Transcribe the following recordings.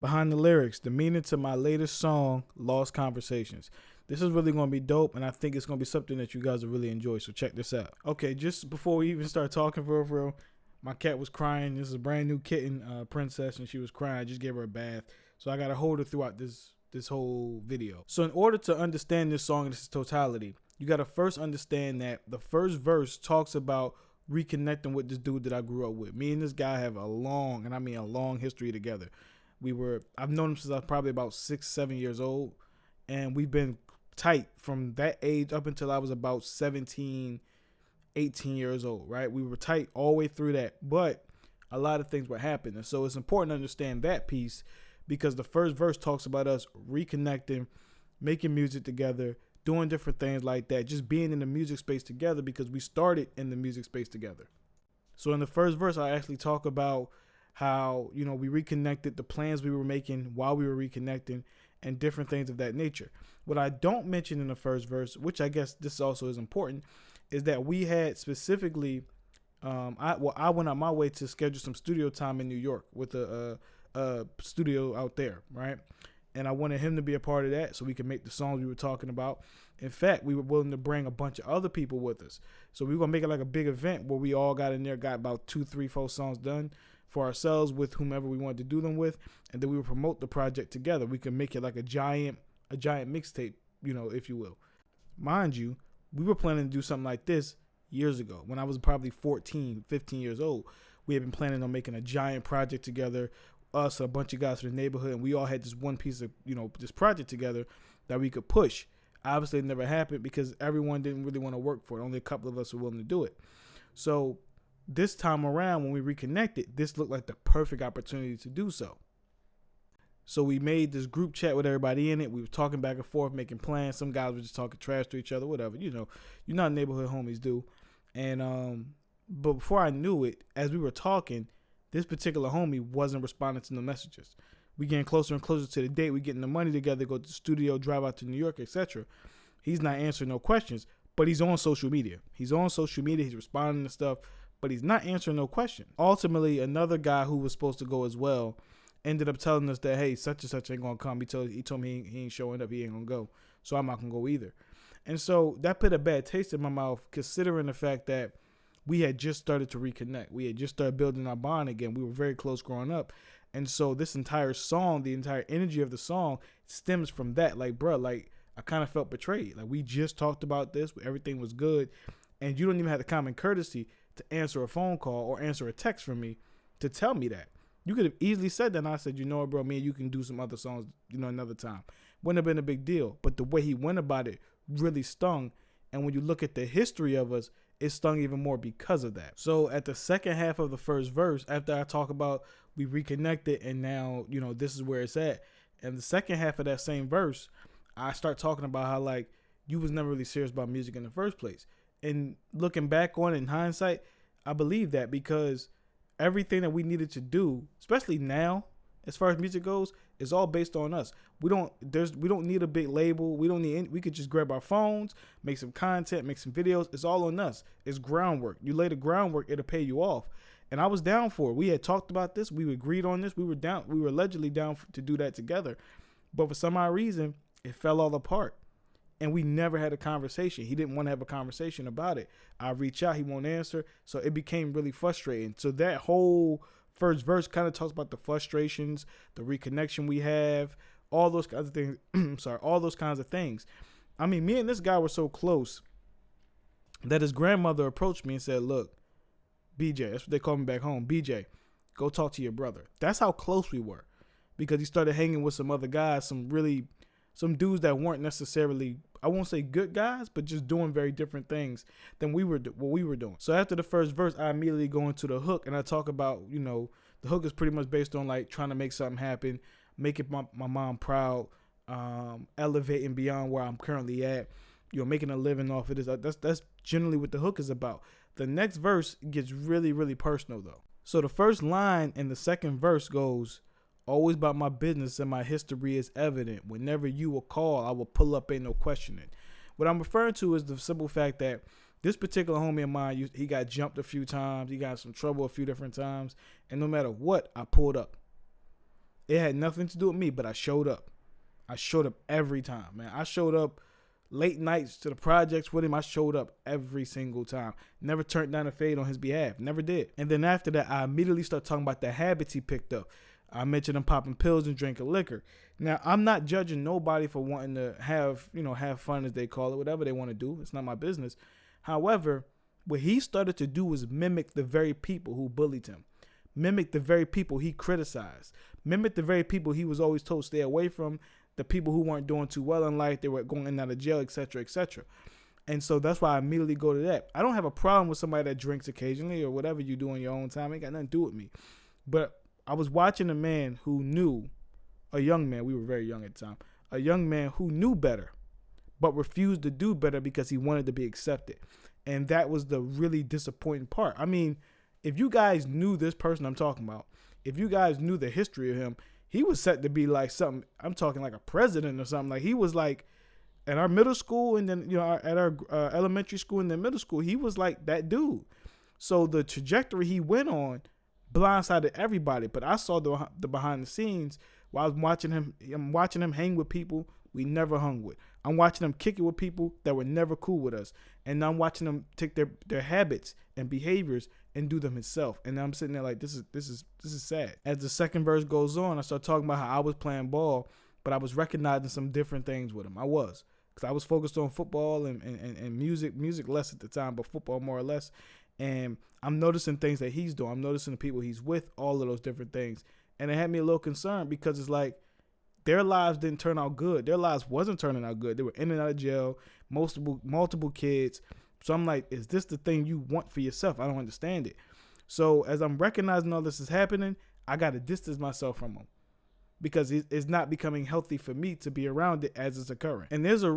Behind the lyrics, the meaning to my latest song, Lost Conversations. This is really going to be dope, and I think it's going to be something that you guys will really enjoy, so check this out. Okay, just before we even start talking for real, my cat was crying. This is a brand new kitten, Princess, and she was crying. I just gave her a bath, so I got to hold her throughout this whole video. So in order to understand this song in its totality, you got to first understand that the first verse talks about reconnecting with this dude that I grew up with. Me and this guy have a long, and I mean a long history together. I've known him since I was probably about 6, 7 years old. And we've been tight from that age up until I was about 17, 18 years old, right? We were tight all the way through that. But a lot of things were happening. So it's important to understand that piece because the first verse talks about us reconnecting, making music together, doing different things like that, just being in the music space together because we started in the music space together. So in the first verse, I actually talk about how, we reconnected, the plans we were making while we were reconnecting, and different things of that nature. What I don't mention in the first verse, which I guess this also is important, is that we had specifically, I went out my way to schedule some studio time in New York with a studio out there, right? And I wanted him to be a part of that so we could make the songs we were talking about. In fact, we were willing to bring a bunch of other people with us. So we were going to make it like a big event where we all got in there, got about 2, 3, 4 songs done for ourselves with whomever we wanted to do them with, and then we would promote the project together. We could make it like a giant mixtape, if you will. Mind you, we were planning to do something like this years ago when I was probably 14, 15 years old. We had been planning on making a giant project together, us, a bunch of guys from the neighborhood, and we all had this one piece of, this project together that we could push. Obviously, it never happened because everyone didn't really want to work for it. Only a couple of us were willing to do it. So this time around, when we reconnected, this looked like the perfect opportunity to do so. So we made this group chat with everybody in it. We were talking back and forth, making plans. Some guys were just talking trash to each other, whatever. Neighborhood homies do. And but before I knew it, as we were talking, this particular homie wasn't responding to the messages. We getting closer and closer to the date. We getting the money together, go to the studio, drive out to New York, etc. He's not answering no questions, but he's on social media. He's responding to stuff, but he's not answering no question. Ultimately, another guy who was supposed to go as well ended up telling us that, hey, such and such ain't going to come. He told me he ain't showing up. He ain't going to go. So I'm not going to go either. And so that put a bad taste in my mouth, considering the fact that we had just started to reconnect. We had just started building our bond again. We were very close growing up. And so this entire song, the entire energy of the song stems from that. Like, bro, I kind of felt betrayed. Like, we just talked about this. Everything was good. And you don't even have the common courtesy to answer a phone call or answer a text from me to tell me that. You could have easily said that, and I said, bro, me and you can do some other songs, another time. Wouldn't have been a big deal. But the way he went about it really stung. And when you look at the history of us, it stung even more because of that. So at the second half of the first verse, after I talk about we reconnected and now, this is where it's at. And the second half of that same verse, I start talking about how, you was never really serious about music in the first place. And looking back on it in hindsight, I believe that because everything that we needed to do, especially now, as far as music goes, is all based on us. We don't need a big label. We could just grab our phones, make some content, make some videos. It's all on us. It's groundwork. You lay the groundwork, it'll pay you off. And I was down for it. We had talked about this. We agreed on this. We were allegedly down to do that together. But for some odd reason, it fell all apart. And we never had a conversation. He didn't want to have a conversation about it. I reach out, he won't answer. So it became really frustrating. So that whole first verse kind of talks about the frustrations, the reconnection we have, all those kinds of things. All those kinds of things. I mean, me and this guy were so close that his grandmother approached me and said, look, BJ, that's what they call me back home. BJ, go talk to your brother. That's how close we were, because he started hanging with some other guys, some dudes that weren't necessarily, I won't say good guys, but just doing very different things than what we were doing. So after the first verse, I immediately go into the hook and I talk about, the hook is pretty much based on trying to make something happen, making my mom proud, elevating beyond where I'm currently at, making a living off of this. That's generally what the hook is about. The next verse gets really, really personal though. So the first line in the second verse goes, always about my business and my history is evident. Whenever you will call, I will pull up, ain't no questioning. What I'm referring to is the simple fact that this particular homie of mine, he got jumped a few times. He got in some trouble a few different times. And no matter what, I pulled up. It had nothing to do with me, but I showed up. I showed up every time, man. I showed up late nights to the projects with him. I showed up every single time. Never turned down a fade on his behalf. Never did. And then after that, I immediately started talking about the habits he picked up. I mentioned him popping pills and drinking liquor. Now, I'm not judging nobody for wanting to have fun, as they call it, whatever they want to do. It's not my business. However, what he started to do was mimic the very people who bullied him, mimic the very people he criticized, mimic the very people he was always told stay away from, the people who weren't doing too well in life, they were going in and out of jail, etc., etc. And so that's why I immediately go to that. I don't have a problem with somebody that drinks occasionally or whatever you do in your own time. It ain't got nothing to do with me. But I was watching a man who knew, a young man, we were very young at the time, a young man who knew better, but refused to do better because he wanted to be accepted. And that was the really disappointing part. I mean, if you guys knew this person I'm talking about, if you guys knew the history of him, he was set to be like something, I'm talking like a president or something. Like he was like at our middle school and then, at our elementary school and then middle school, he was like that dude. So the trajectory he went on blindsided everybody. But I saw the behind the scenes while I was watching him. I'm watching him hang with people we never hung with. I'm watching him kick it with people that were never cool with us. And I'm watching him take their habits and behaviors and do them himself. And I'm sitting there like, this is sad. As the second verse goes on, I start talking about how I was playing ball, but I was recognizing some different things with him. I was. Because I was focused on football and music less at the time, but football more or less. And I'm noticing things that he's doing. I'm noticing the people he's with, all of those different things. And it had me a little concerned because it's like, their lives didn't turn out good. Their lives wasn't turning out good. They were in and out of jail, multiple kids. So I'm like, is this the thing you want for yourself? I don't understand it. So as I'm recognizing all this is happening, I got to distance myself from them because it's not becoming healthy for me to be around it as it's occurring. And there's a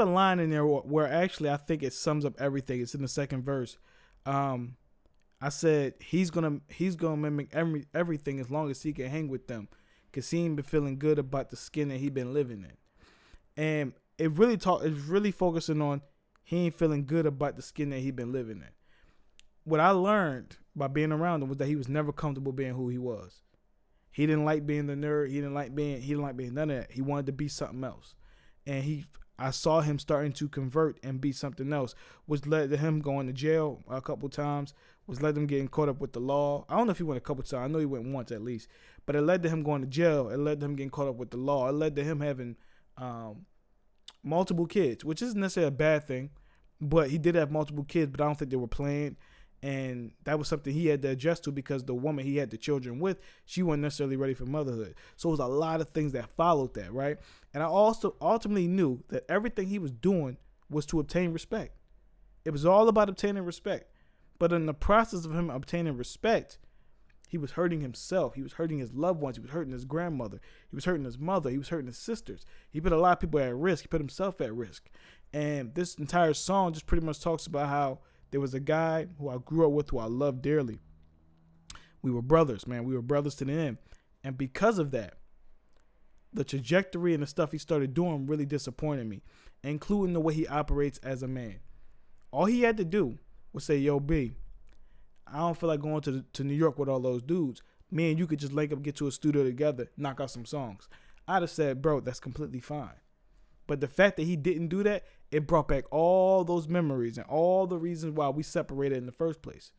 line in there where actually I think it sums up everything. It's in the second verse. I said he's gonna mimic everything as long as he can hang with them. Cause he ain't been feeling good about the skin that he been living in. And it's really focusing on he ain't feeling good about the skin that he been living in. What I learned by being around him was that he was never comfortable being who he was. He didn't like being the nerd. He didn't like being none of that. He wanted to be something else. And I saw him starting to convert and be something else, which led to him going to jail a couple times, which led to him getting caught up with the law. I don't know if he went a couple times. I know he went once at least. But it led to him going to jail. It led to him getting caught up with the law. It led to him having multiple kids, which isn't necessarily a bad thing. But he did have multiple kids, but I don't think they were planned. And that was something he had to adjust to because the woman he had the children with, she wasn't necessarily ready for motherhood. So it was a lot of things that followed that, right? And I also ultimately knew that everything he was doing was to obtain respect. It was all about obtaining respect. But in the process of him obtaining respect, he was hurting himself. He was hurting his loved ones. He was hurting his grandmother. He was hurting his mother. He was hurting his sisters. He put a lot of people at risk. He put himself at risk. And this entire song just pretty much talks about how there was a guy who I grew up with, who I loved dearly. We were brothers, man. We were brothers to the end. And because of that, the trajectory and the stuff he started doing really disappointed me, including the way he operates as a man. All he had to do was say, yo, B, I don't feel like going to New York with all those dudes. Me and you could just link up, get to a studio together, knock out some songs. I'd have said, bro, that's completely fine. But the fact that he didn't do that, it brought back all those memories and all the reasons why we separated in the first place.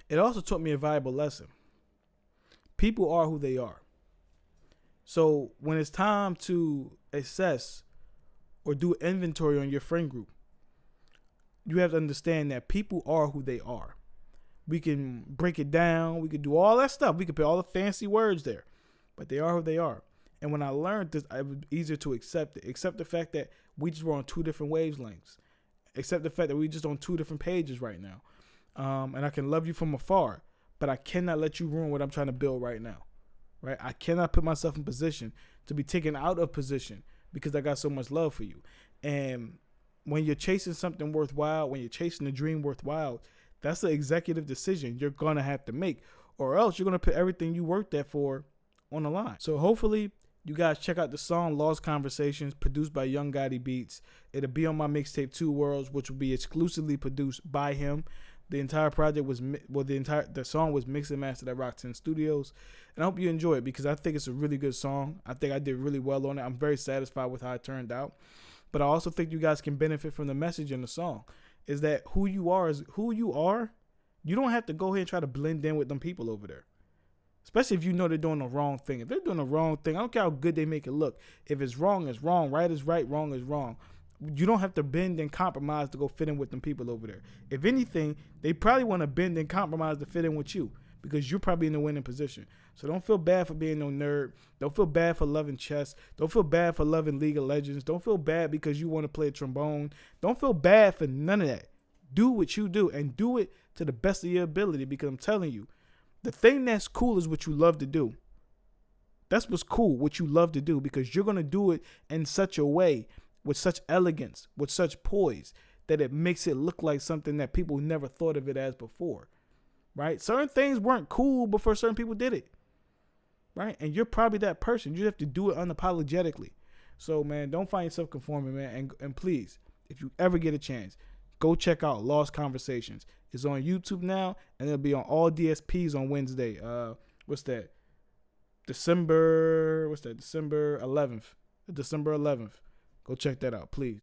It also taught me a valuable lesson. People are who they are. So when it's time to assess or do inventory on your friend group, you have to understand that people are who they are. We can break it down. We could do all that stuff. We could put all the fancy words there, but they are who they are. And when I learned this, it was easier to accept it. Accept the fact that we just were on two different wavelengths. Accept the fact that we just on two different pages right now. And I can love you from afar, but I cannot let you ruin what I'm trying to build right now. Right? I cannot put myself in position to be taken out of position because I got so much love for you. And when you're chasing something worthwhile, when you're chasing a dream worthwhile, that's an executive decision you're going to have to make, or else you're going to put everything you worked at for on the line. So hopefully you guys check out the song Lost Conversations, produced by Young Gotti Beats. It'll be on my mixtape Two Worlds, which will be exclusively produced by him. The entire project was the song was mixed and mastered at Rock 10 Studios, and I hope you enjoy it because I think it's a really good song. I think I did really well on it. I'm very satisfied with how it turned out, but I also think you guys can benefit from the message in the song. Is that who you are is who you are. You don't have to go ahead and try to blend in with them people over there. Especially if you know they're doing the wrong thing. If they're doing the wrong thing, I don't care how good they make it look. If it's wrong, it's wrong. Right is right, wrong is wrong. You don't have to bend and compromise to go fit in with them people over there. If anything, they probably want to bend and compromise to fit in with you because you're probably in the winning position. So don't feel bad for being no nerd. Don't feel bad for loving chess. Don't feel bad for loving League of Legends. Don't feel bad because you want to play a trombone. Don't feel bad for none of that. Do what you do and do it to the best of your ability because I'm telling you, the thing that's cool is what you love to do. That's what's cool, what you love to do, because you're going to do it in such a way, with such elegance, with such poise, that it makes it look like something that people never thought of it as before, right? Certain things weren't cool before certain people did it, right? And you're probably that person. You have to do it unapologetically. So, man, don't find yourself conforming, man. And please, if you ever get a chance, go check out Lost Conversations. It's on YouTube now, and it'll be on all DSPs on Wednesday. What's that? December 11th. December 11th. Go check that out, please.